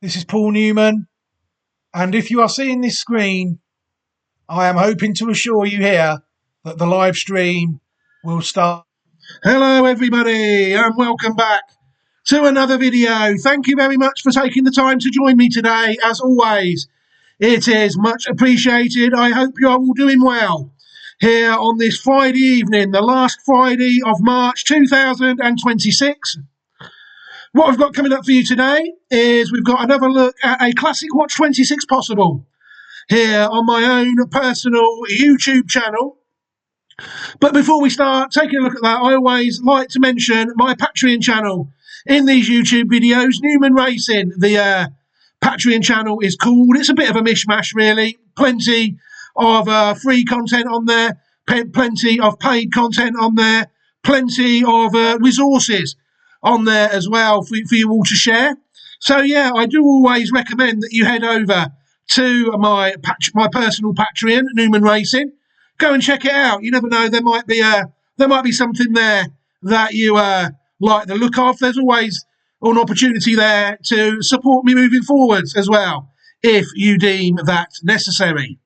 This is Paul Newman, and if you are seeing this screen, I am hoping to assure you here that the live stream will start. Hello everybody, and welcome back to another video. Thank you very much for taking the time to join me today. As always, it is much appreciated. I hope you are all doing well here on this Friday evening, the last Friday of March 2026. What I've got coming up for you today is we've got another look at a classic Watch 26 possible here on my own personal YouTube channel. But before we start taking a look at that, I always like to mention my Patreon channel in these YouTube videos. Newman Racing, the Patreon channel is called. It's a bit of a mishmash, really. Plenty of free content on there, plenty of paid content on there, plenty of resources on there as well for you all to share. So yeah, I do always recommend that you head over to my personal Patreon, Newman Racing. Go and check it out. You never know, there might be something there that you like the look of. There's always an opportunity there to support me moving forwards as well, if you deem that necessary.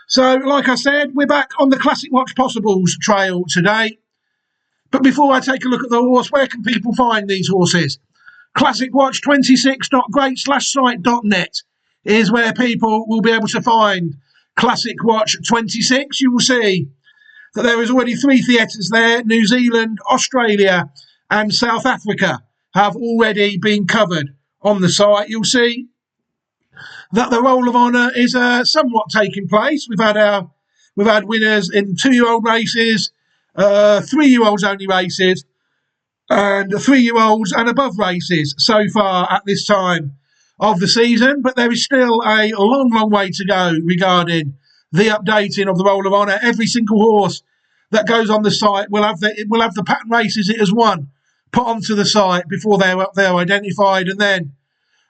So, like I said, we're back on the Classic Watch Possibles trail today. But before I take a look at the horse, where can people find these horses? ClassicWatch26.great/site.net is where people will be able to find Classic Watch 26. You will see that there is already 3 theatres there. New Zealand, Australia and South Africa have already been covered on the site. You'll see that the Roll of Honour is somewhat taking place. We've had winners in 2-year-old races, 3-year-olds only races, and 3-year-olds and above races so far at this time of the season. But there is still a long way to go regarding the updating of the Roll of Honour. Every single horse that goes on the site will have the pattern races it has won put onto the site before they're identified, and then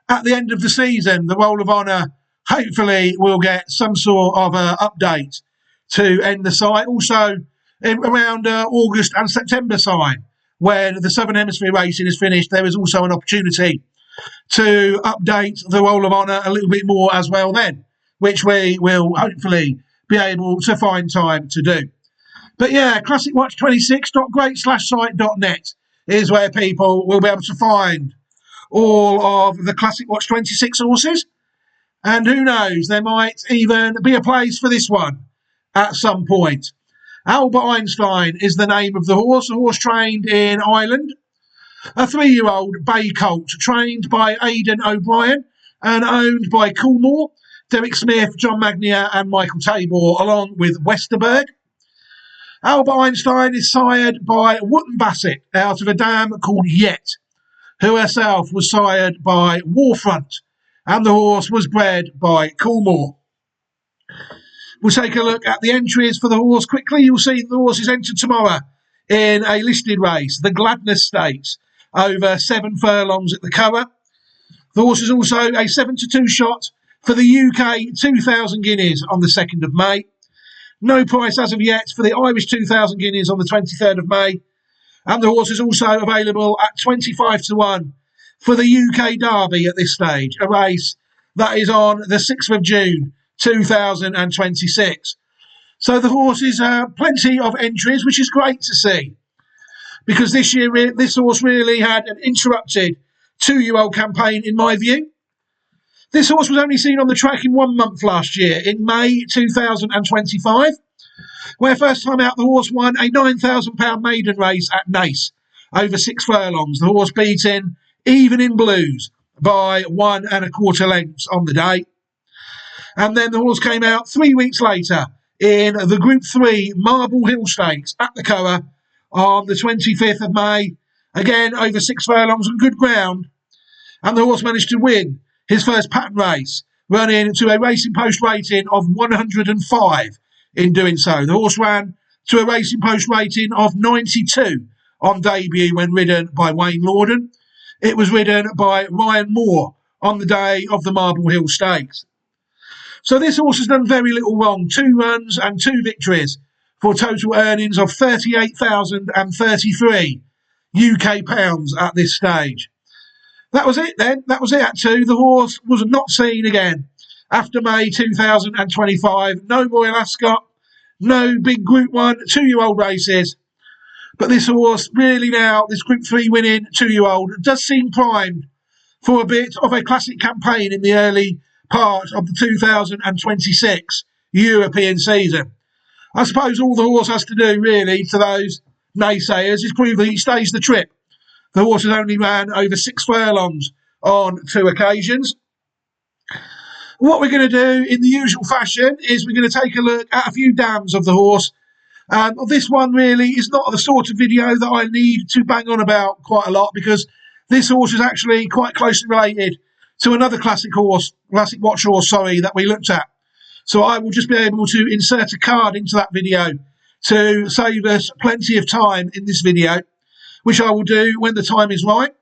at the end of the season, the Roll of Honour hopefully will get some sort of update to end the site. Also, around August and September time, when the Southern Hemisphere racing is finished, there is also an opportunity to update the Roll of Honour a little bit more as well then, which we will hopefully be able to find time to do. But yeah, classicwatch26.great/site.net is where people will be able to find all of the Classic Watch 26 horses. And who knows, there might even be a place for this one at some point. Albert Einstein is the name of the horse, a horse trained in Ireland. A 3-year-old bay colt trained by Aidan O'Brien and owned by Coolmore, Derek Smith, John Magnier and Michael Tabor, along with Westerberg. Albert Einstein is sired by Wootton Bassett out of a dam called Yet, who herself was sired by Warfront, and the horse was bred by Coolmore. We'll take a look at the entries for the horse quickly. You'll see the horse is entered tomorrow in a listed race, the Gladness Stakes, over 7 furlongs at the Curragh. The horse is also a 7-2 shot for the UK 2,000 guineas on the 2nd of May. No price as of yet for the Irish 2,000 guineas on the 23rd of May. And the horse is also available at 25-1 for the UK Derby at this stage, a race that is on the 6th of June 2026. So the horse is plenty of entries, which is great to see, because this year this horse really had an interrupted 2-year-old campaign in my view. This horse was only seen on the track in 1 month last year, in May 2025, where first time out the horse won a £9,000 maiden race at Naas over 6 furlongs. The horse beaten even in blues by 1 1/4 lengths on the day. And then the horse came out 3 weeks later in the Group 3 Marble Hill Stakes at the Curragh on the 25th of May, again over 6 furlongs on good ground. And the horse managed to win his first pattern race, running to a Racing Post rating of 105 in doing so. The horse ran to a Racing Post rating of 92 on debut when ridden by Wayne Lorden. It was ridden by Ryan Moore on the day of the Marble Hill Stakes. So this horse has done very little wrong. 2 runs and 2 victories for total earnings of £38,033 UK at this stage. That was it then. That was it at 2. The horse was not seen again after May 2025. No Royal Ascot, no big Group 1 2-year-old races. But this horse really now, this Group 3 winning 2-year-old, does seem primed for a bit of a classic campaign in the early part of the 2026 European season. I suppose all the horse has to do, really, to those naysayers, is prove that he stays the trip. The horse has only ran over 6 furlongs on 2 occasions. What we're going to do in the usual fashion is we're going to take a look at a few dams of the horse. This one really is not the sort of video that I need to bang on about quite a lot, because this horse is actually quite closely related to another classic watch horse, that we looked at. So I will just be able to insert a card into that video to save us plenty of time in this video, which I will do when the time is right.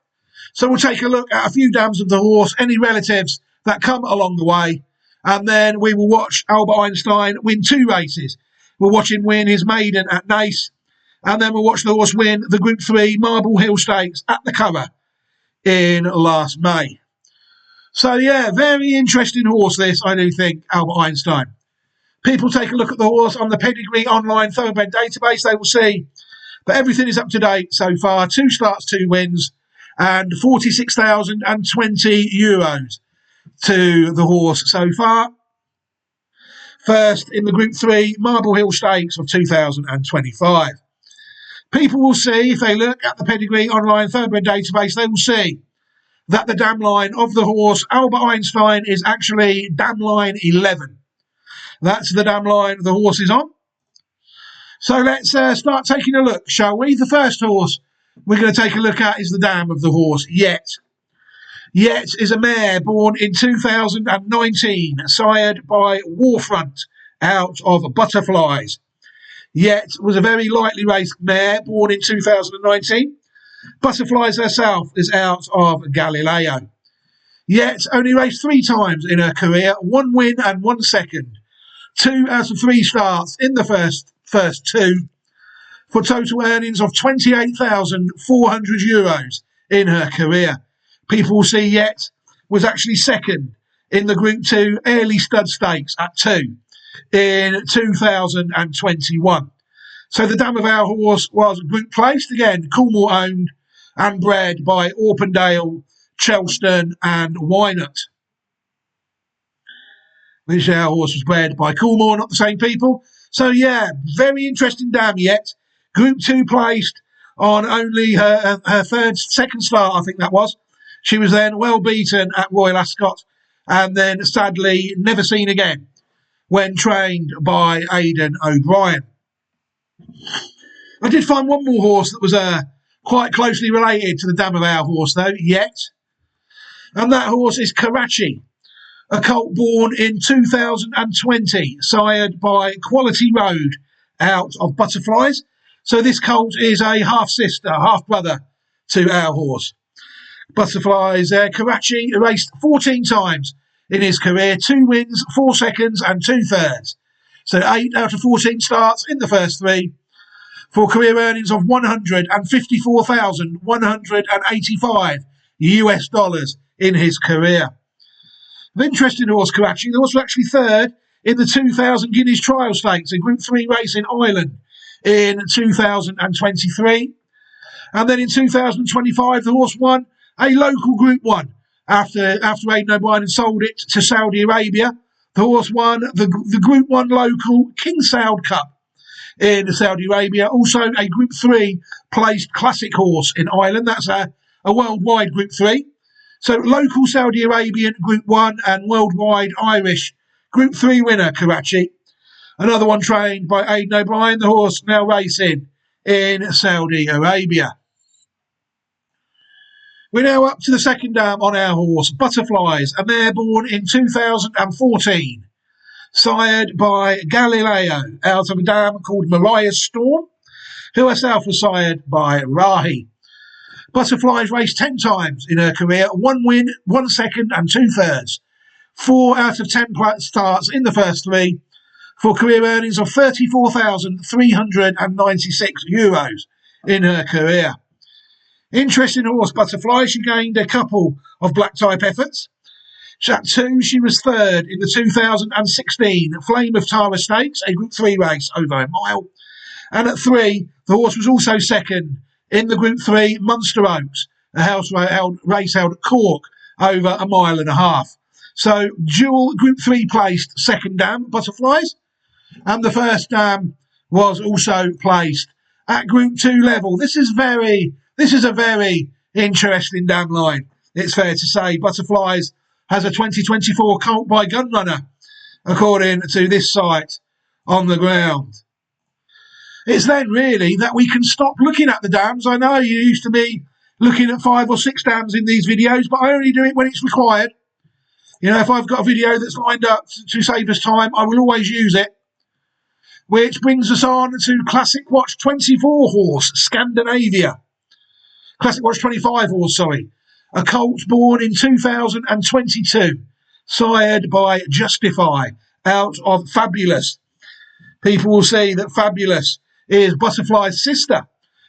So we'll take a look at a few dams of the horse, any relatives that come along the way, and then we will watch Albert Einstein win 2 races. We'll watch him win his maiden at Naas, and then we'll watch the horse win the Group 3 Marble Hill Stakes at the Curragh in last May. So yeah, very interesting horse this, I do think, Albert Einstein. People take a look at the horse on the Pedigree Online Thoroughbred database. They will see that everything is up to date so far. 2 starts, 2 wins, and €46,020 to the horse so far. First in the Group 3 Marble Hill Stakes of 2025. People will see, if they look at the Pedigree Online Thoroughbred database, they will see that the dam line of the horse Albert Einstein is actually dam line 11. That's the dam line the horse is on. So let's start taking a look, shall we? The first horse we're going to take a look at is the dam of the horse, Yet. Yet is a mare born in 2019, sired by Warfront out of Butterflies. Yet was a very lightly raced mare born in 2019. Butterflies herself is out of Galileo. Yet only raced 3 times in her career, 1 win and 1 second. 2 out of 3 starts in the first 2, for total earnings of €28,400 in her career. People will see Yet was actually second in the Group 2 Early Stud Stakes at 2 in 2021. So the dam of our horse was group placed, again, Coolmore owned and bred by Orpendale, Chelston and Wynott. Which our horse was bred by Coolmore, not the same people. So yeah, very interesting dam Yet. Group 2 placed on only her second start, I think that was. She was then well beaten at Royal Ascot and then sadly never seen again when trained by Aidan O'Brien. I did find one more horse that was quite closely related to the dam of our horse though, Yet. And that horse is Karachi, a colt born in 2020, sired by Quality Road out of Butterflies. So this colt is a half-sister, half-brother to our horse. Butterflies, Karachi raced 14 times in his career, 2 wins, 4 seconds and 2 thirds. So 8 out of 14 starts in the first 3 for career earnings of $154,185 in his career. An interesting horse, Karachi. The horse was actually 3rd in the 2000 Guineas Trial Stakes, a Group 3 race in Ireland in 2023. And then in 2025, the horse won a local Group 1 after Aidan O'Brien had sold it to Saudi Arabia. The horse won the Group 1 local King Saud Cup in Saudi Arabia. Also a Group 3 placed classic horse in Ireland. That's a worldwide Group 3. So local Saudi Arabian Group 1 and worldwide Irish Group 3 winner, Karachi. Another one trained by Aidan O'Brien, the horse now racing in Saudi Arabia. We're now up to the second dam on our horse, Butterflies, a mare born in 2014, sired by Galileo out of a dam called Mariah's Storm, who herself was sired by Rahi. Butterflies raced 10 times in her career, 1 win, 1 second and 2 thirds. 4 out of 10 starts in the first 3 for career earnings of €34,396 in her career. Interesting horse, Butterfly. She gained a couple of black type efforts. At 2, she was 3rd in the 2016 Flame of Tara Stakes, a Group 3 race over a mile. And at 3, the horse was also 2nd in the Group 3 Munster Oaks, a race held at Cork over a mile and a half. So dual Group 3 placed 2nd dam, Butterflies. And the 1st dam was also placed at Group 2 level. This is a very interesting dam line, it's fair to say. Butterflies has a 2024 colt by Gunrunner, according to this site on the ground. It's then really that we can stop looking at the dams. I know you used to be looking at 5 or 6 dams in these videos, but I only do it when it's required. You know, if I've got a video that's lined up to save us time, I will always use it. Which brings us on to Classic Watch 24 horse, Scandinavia. Classic Watch 25 horse, sorry. A colt born in 2022, sired by Justify, out of Fabulous. People will see that Fabulous is Butterfly's sister,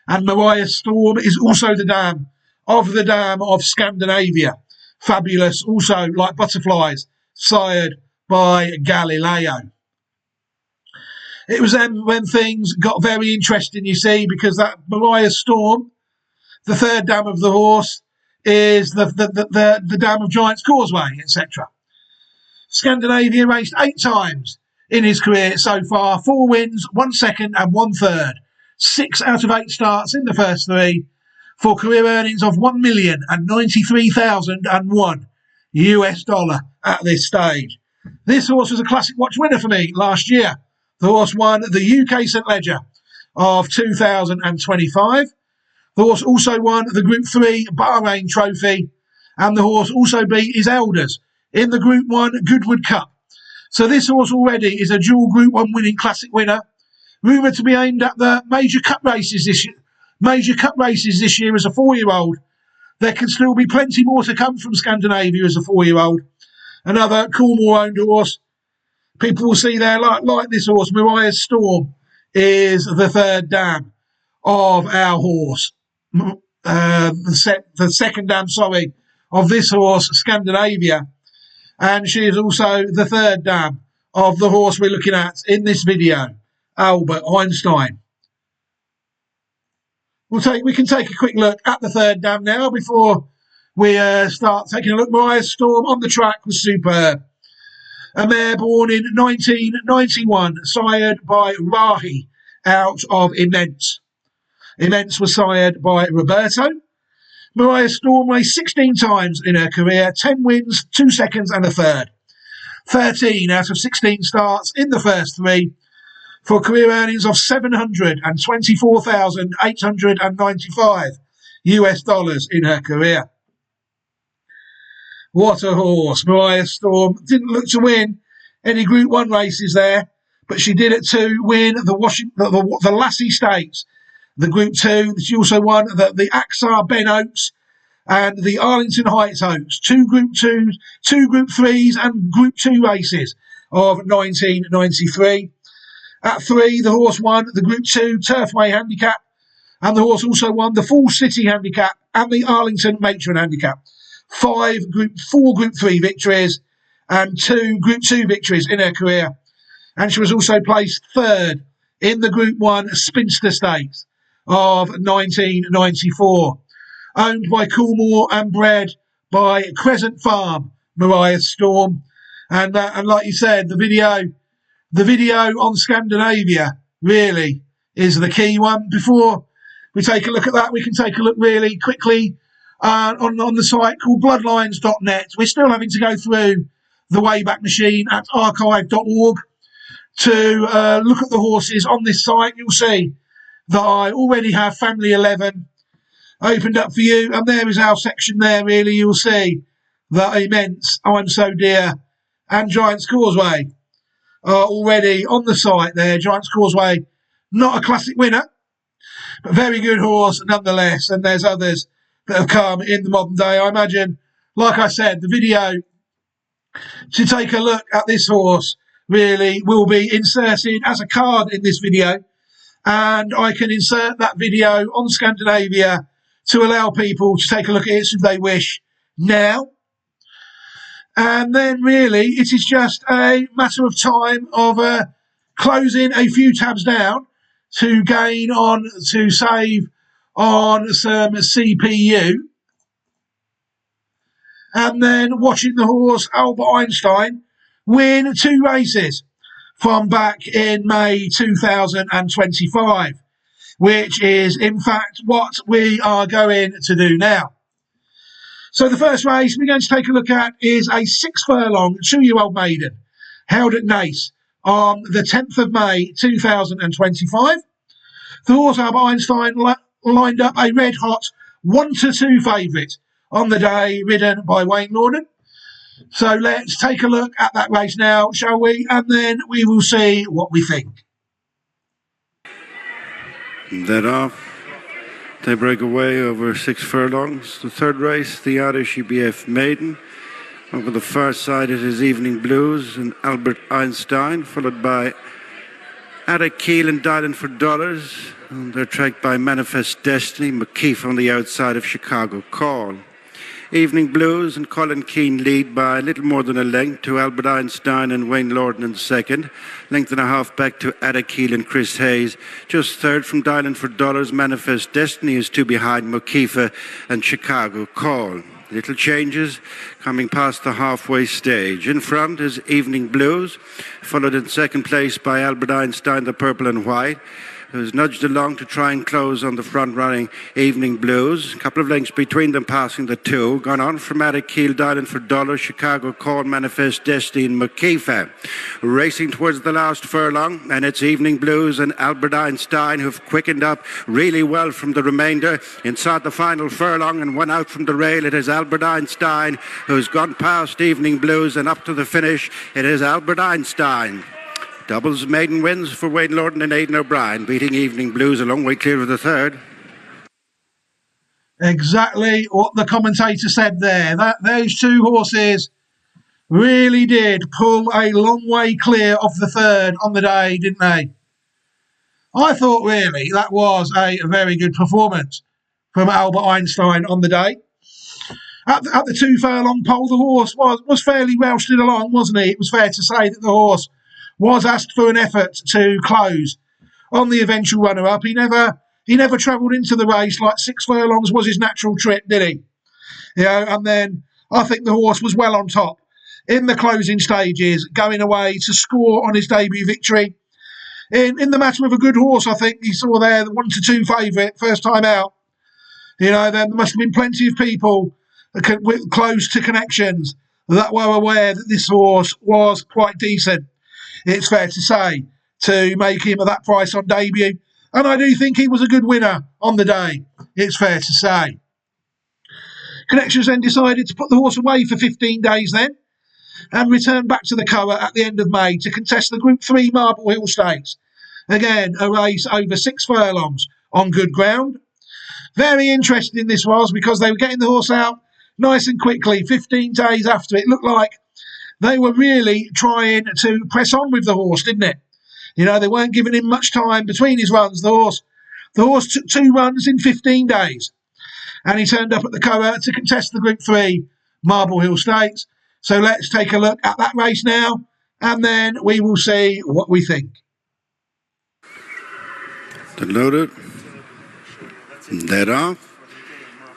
and Mariah Storm is also the dam of Scandinavia. Fabulous, also like Butterflies, sired by Galileo. It was then when things got very interesting, you see, because that Mariah Storm, the 3rd dam of the horse, is the dam of Giant's Causeway, etc. Scandinavia raced 8 times in his career so far, 4 wins, 1 second and 1 third. 6 out of 8 starts in the first 3 for career earnings of $1,093,001 US dollar at this stage. This horse was a Classic Watch winner for me last year. The horse won the UK St Leger of 2025. The horse also won the Group 3 Bahrain Trophy, and the horse also beat his elders in the Group 1 Goodwood Cup. So this horse already is a dual Group 1 winning Classic winner, rumoured to be aimed at the major cup races this year. Major cup races this year as a 4-year-old. There can still be plenty more to come from Scandinavia as a 4-year-old. Another Coolmore-owned horse. People will see there, like this horse, Mariah Storm is the 3rd dam of our horse. The 2nd dam, sorry, of this horse, Scandinavia. And she is also the 3rd dam of the horse we're looking at in this video, Albert Einstein. We can take a quick look at the 3rd dam now before we start taking a look. Mariah Storm on the track was superb. A mare born in 1991, sired by Rahi, out of Immense. Immense was sired by Roberto. Mariah Storm raced 16 times in her career, 10 wins, 2 seconds and a third. 13 out of 16 starts in the first 3 for career earnings of $724,895 US dollars in her career. What a horse. Mariah Storm didn't look to win any Group 1 races there, but she did it to win the Lassie Stakes, the Group 2. She also won the Axar Ben Oaks and the Arlington Heights Oaks, 2 Group 2s, 2 Group 3s and Group 2 races of 1993. At 3, the horse won the Group 2 Turfway Handicap, and the horse also won the Fall City Handicap and the Arlington Matron Handicap. 4 Group 3 victories and 2 Group 2 victories in her career. And she was also placed 3rd in the Group 1 Spinster Stakes of 1994. Owned by Coolmore and bred by Crescent Farm, Mariah Storm. And like you said, the video on Scandinavia really is the key one. Before we take a look at that, we can take a look really quickly on the site called bloodlines.net. We're still having to go through the Wayback Machine at archive.org to look at the horses on this site. You'll see that I already have Family 11 opened up for you, and there is our section there. Really, you'll see that Immense, I'm So Dear and Giant's Causeway are already on the site there. Giant's Causeway, not a classic winner, but very good horse nonetheless, and there's others that have come in the modern day. I imagine, like I said, the video to take a look at this horse really will be inserted as a card in this video, and I can insert that video on Scandinavia to allow people to take a look at it if they wish now. And then really it is just a matter of time of closing a few tabs down to save on some CPU, and then watching the horse Albert Einstein win 2 races from back in May 2025, which is in fact what we are going to do now. So the first race we're going to take a look at is a 6 furlong 2-year-old maiden held at Naas on the 10th of May 2025. The horse Albert Einstein lined up a red-hot 1-2 favourite on the day, ridden by Wayne Lorden. So let's take a look at that race now, shall we? And then we will see what we think. That off. They break away over 6 furlongs. The third race, the Irish EBF Maiden. Over the far side it is Evening Blues and Albert Einstein, followed by Attic Keel and Dylan for Dollars. And they're tracked by Manifest Destiny, McKeef on the outside of Chicago Call. Evening Blues and Colin Keane lead by a little more than a length to Albert Einstein and Wayne Lorden in second. Length and a half back to Attic Keel and Chris Hayes. Just third from Dylan for Dollars. Manifest Destiny is 2 behind McKeefa and Chicago Call. Little changes coming past the halfway stage. In front is Evening Blues, followed in second place by Albert Einstein, the purple and white, who's nudged along to try and close on the front-running Evening Blues. A couple of lengths between them passing the 2. Gone on from Attic Keel, Dylan for Dollar, Chicago Call, Manifest Destiny and McKeefa. Racing towards the last furlong, and it's Evening Blues and Albert Einstein who've quickened up really well from the remainder. Inside the final furlong and one out from the rail, it is Albert Einstein who's gone past Evening Blues, and up to the finish, it is Albert Einstein. Doubles maiden wins for Wayne Lorden and Aidan O'Brien, beating Evening Blues a long way clear of the third. Exactly what the commentator said there. Those 2 horses really did pull a long way clear of the third on the day, didn't they? I thought really that was a very good performance from Albert Einstein on the day. At the 2 furlong pole, the horse was fairly well stood along, wasn't he? It was fair to say that the horse was asked for an effort to close on the eventual runner-up. He never travelled into the race like 6 furlongs was his natural trip, did he? And then I think the horse was well on top in the closing stages, going away to score on his debut victory. In the matter of a good horse, I think he saw there the 1-2 favourite first time out. There must have been plenty of people close to connections that were aware that this horse was quite decent. It's fair to say, to make him at that price on debut. And I do think he was a good winner on the day. It's fair to say. Connections then decided to put the horse away for 15 days then, and return back to the Curragh at the end of May to contest the Group 3 Marble Hill Stakes. Again, a race over 6 furlongs on good ground. Very interesting this was, because they were getting the horse out nice and quickly. 15 days after, it looked like they were really trying to press on with the horse, didn't it? They weren't giving him much time between his runs. The horse took 2 runs in 15 days. And he turned up at the Curragh to contest the Group 3 Marble Hill Stakes. So let's take a look at that race now, and then we will see what we think. Loaded. Dead off.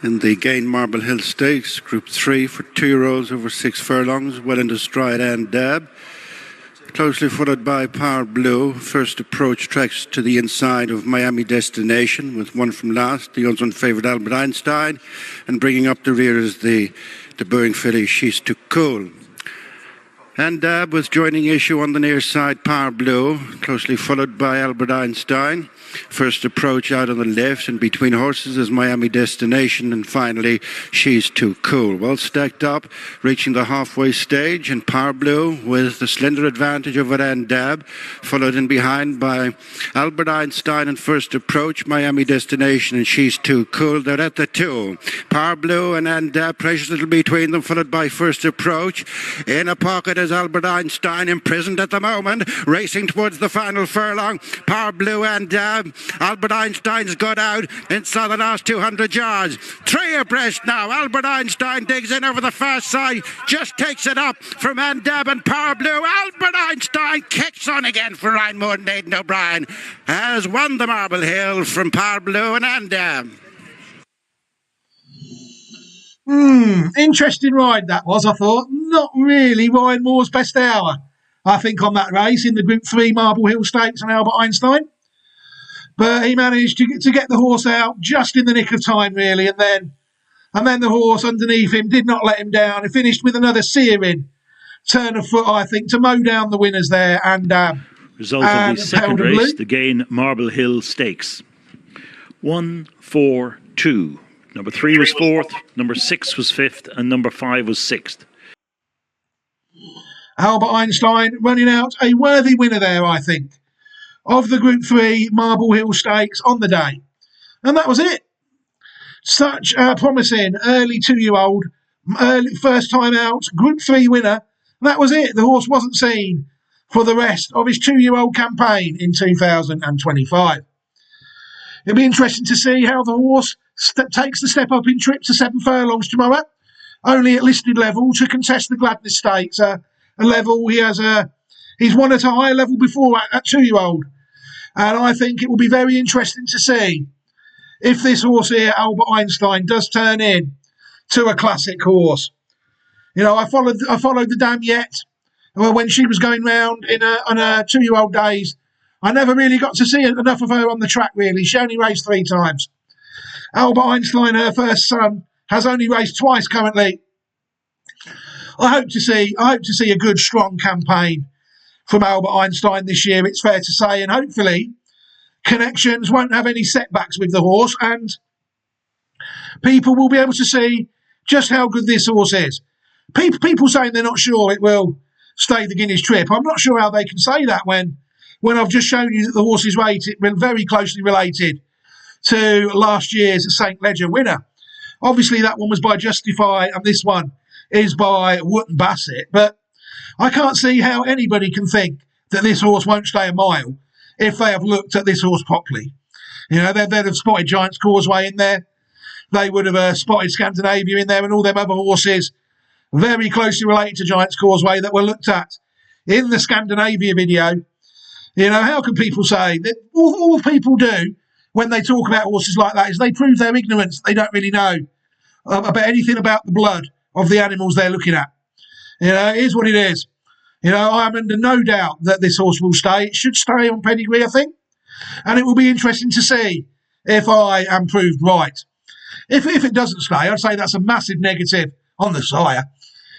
In the Gain Marble Hill Stakes, Group 3 for 2-year-olds over 6 furlongs, well into stride and dab. Closely followed by Power Blue. First approach tracks to the inside of Miami Destination, with one from last, the odds-on favourite Albert Einstein. And bringing up the rear is the debuting filly She's Too Cool. And Dab was joining issue on the near side, Power Blue, closely followed by Albert Einstein. First approach out on the left, and between horses is Miami Destination, and finally She's Too Cool. Well stacked up, reaching the halfway stage, and Power Blue with the slender advantage over Dab, followed in behind by Albert Einstein and first approach, Miami Destination and She's Too Cool. They're at the 2. Power Blue and Dab, precious little between them, followed by first approach. In a pocket is There's Albert Einstein imprisoned at the moment, racing towards the final furlong. Power Blue and Albert Einstein's got out inside the last 200 yards. 3 abreast now. Albert Einstein digs in over the far side, just takes it up from Andab and Power Blue. Albert Einstein kicks on again for Ryan Moore and Aidan O'Brien. Has won the Marble Hill from Power Blue and Andab. Interesting ride that was, I thought. Not really Ryan Moore's best hour, I think, on that race in the Group 3 Marble Hill Stakes and Albert Einstein. But he managed to get the horse out just in the nick of time, really, and then the horse underneath him did not let him down. He finished with another searing turn of foot, I think, to mow down the winners there. And result of the second race, the Gain Marble Hill Stakes. 1, 4, 2. Number 3 was 4th, number 6 was 5th, and number 5 was 6th. Albert Einstein running out a worthy winner there, I think, of the Group 3 Marble Hill Stakes on the day. And that was it. Such a promising early 2-year-old, first time out, Group 3 winner. That was it. The horse wasn't seen for the rest of his 2-year-old campaign in 2025. It'll be interesting to see how the horse takes the step up in trip to 7 furlongs tomorrow, only at listed level to contest the Gladness Stakes, a level he's won at a higher level before at 2-year-old. And I think it will be very interesting to see if this horse here, Albert Einstein, does turn in to a classic horse. You know, I followed the Dame Yet when she was going round on her 2-year-old days. I never really got to see enough of her on the track, really. She only raced 3 times. Albert Einstein, her first son, has only raced twice currently. I hope to see a good, strong campaign from Albert Einstein this year, it's fair to say, and hopefully Connections won't have any setbacks with the horse, and people will be able to see just how good this horse is. People saying they're not sure it will stay the Guineas Trip. I'm not sure how they can say that when I've just shown you that the horse is rated very closely related to last year's St. Ledger winner. Obviously, that one was by Justify, and this one is by Wootton Bassett. But I can't see how anybody can think that this horse won't stay a mile if they have looked at this horse properly. You know, they'd have spotted Giant's Causeway in there. They would have spotted Scandinavia in there and all them other horses very closely related to Giant's Causeway that were looked at in the Scandinavia video. You know, how can people say that all people do when they talk about horses like that is they prove their ignorance. They don't really know about anything about the blood of the animals they're looking at. You know, it is what it is. You know, I'm under no doubt that this horse will stay. It should stay on pedigree, I think. And it will be interesting to see if I am proved right. If it doesn't stay, I'd say that's a massive negative on the sire.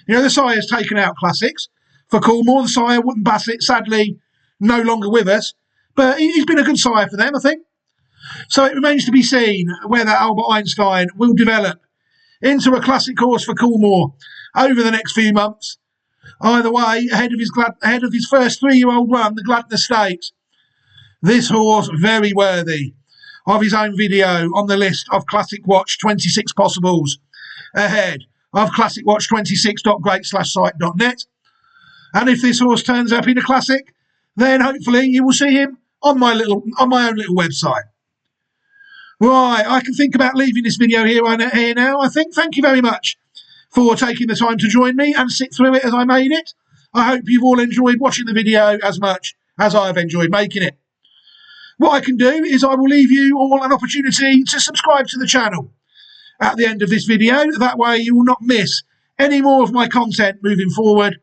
You know, the sire's taken out classics for Coolmore. The sire, Wootton Bassett, sadly, no longer with us. But he's been a good sire for them, I think. So it remains to be seen whether Albert Einstein will develop into a classic horse for Coolmore over the next few months. Either way, ahead of his first 3-year-old run, the Gladness Stakes, this horse very worthy of his own video on the list of Classic Watch 26 possibles ahead of classicwatch26.great/site.net. And if this horse turns up in a classic, then hopefully you will see him on my own little website. Right, I can think about leaving this video here now, I think. Thank you very much for taking the time to join me and sit through it as I made it. I hope you've all enjoyed watching the video as much as I've enjoyed making it. What I can do is I will leave you all an opportunity to subscribe to the channel at the end of this video. That way you will not miss any more of my content moving forward.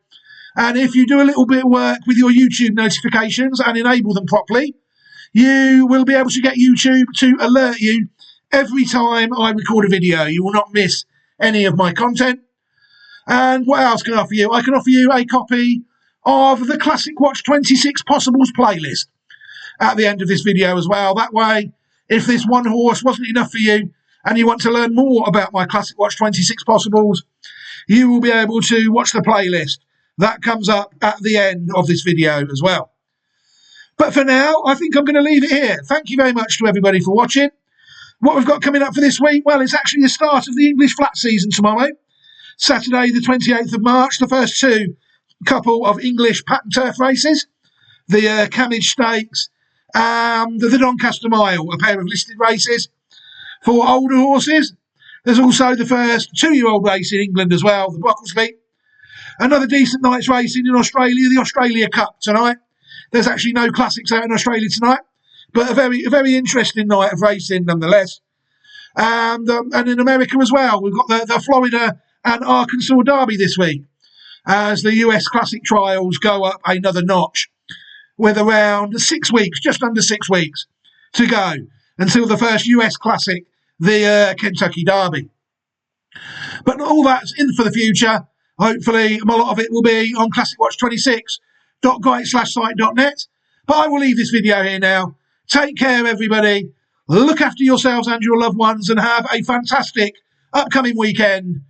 And if you do a little bit of work with your YouTube notifications and enable them properly, you will be able to get YouTube to alert you every time I record a video. You will not miss any of my content. And what else can I offer you? I can offer you a copy of the Classic Watch 26 Possibles playlist at the end of this video as well. That way, if this one horse wasn't enough for you and you want to learn more about my Classic Watch 26 Possibles, you will be able to watch the playlist. That comes up at the end of this video as well. But for now, I think I'm going to leave it here. Thank you very much to everybody for watching. What we've got coming up for this week, well, it's actually the start of the English flat season tomorrow. Saturday, the 28th of March, the first 2 couple of English pattern turf races, the Camage Stakes, the Doncaster Mile, a pair of listed races for older horses. There's also the first 2-year-old race in England as well, the Brocklesby. Another decent night's racing in Australia, the Australia Cup tonight. There's actually no classics out in Australia tonight, but a very interesting night of racing nonetheless. And in America as well, we've got the Florida and Arkansas Derby this week, as the US Classic Trials go up another notch, with around 6 weeks, just under 6 weeks to go until the first US Classic, the Kentucky Derby. But all that's in for the future. Hopefully, a lot of it will be on classicwatch26.guide/site.net. But I will leave this video here now. Take care, everybody. Look after yourselves and your loved ones and have a fantastic upcoming weekend.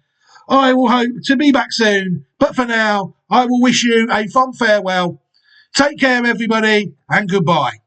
I will hope to be back soon. But for now, I will wish you a fond farewell. Take care, everybody, and goodbye.